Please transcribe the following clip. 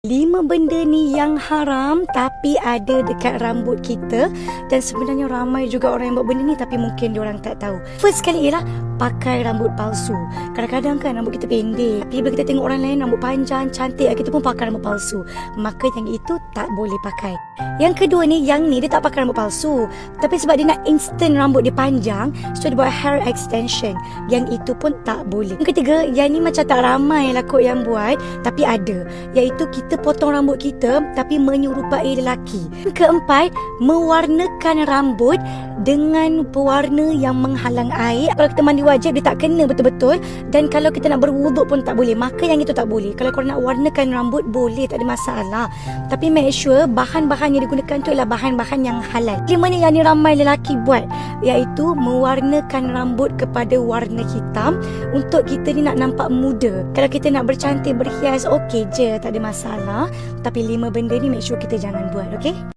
5 benda ni yang haram tapi ada dekat rambut kita, dan sebenarnya ramai juga orang yang buat benda ni tapi mungkin diorang tak tahu. First sekali ialah pakai rambut palsu. Kadang-kadang kan rambut kita pendek, tapi bila kita tengok orang lain rambut panjang, cantik, kita pun pakai rambut palsu. Maka yang itu tak boleh pakai. Yang kedua ni, yang ni dia tak pakai rambut palsu, tapi sebab dia nak instant rambut dia panjang, so dia buat hair extension. Yang itu pun tak boleh. Yang ketiga, yang ni macam tak ramai lah kot yang buat, tapi ada, iaitu kita potong rambut kita tapi menyerupai lelaki. Yang keempat, mewarnakan rambut dengan pewarna yang menghalang air. Kalau kita mandi wajib, dia tak kena betul-betul, dan kalau kita nak berwuduk pun tak boleh. Maka yang itu tak boleh. Kalau korang nak warnakan rambut, boleh, tak ada masalah, tapi make sure bahan-bahan yang digunakan tu adalah bahan-bahan yang halal. Lima ni yang ni ramai lelaki buat, iaitu mewarnakan rambut kepada warna hitam untuk kita ni nak nampak muda. Kalau kita nak bercantik, berhias, okey je, tak ada masalah. Tapi 5 benda ni make sure kita jangan buat, okey?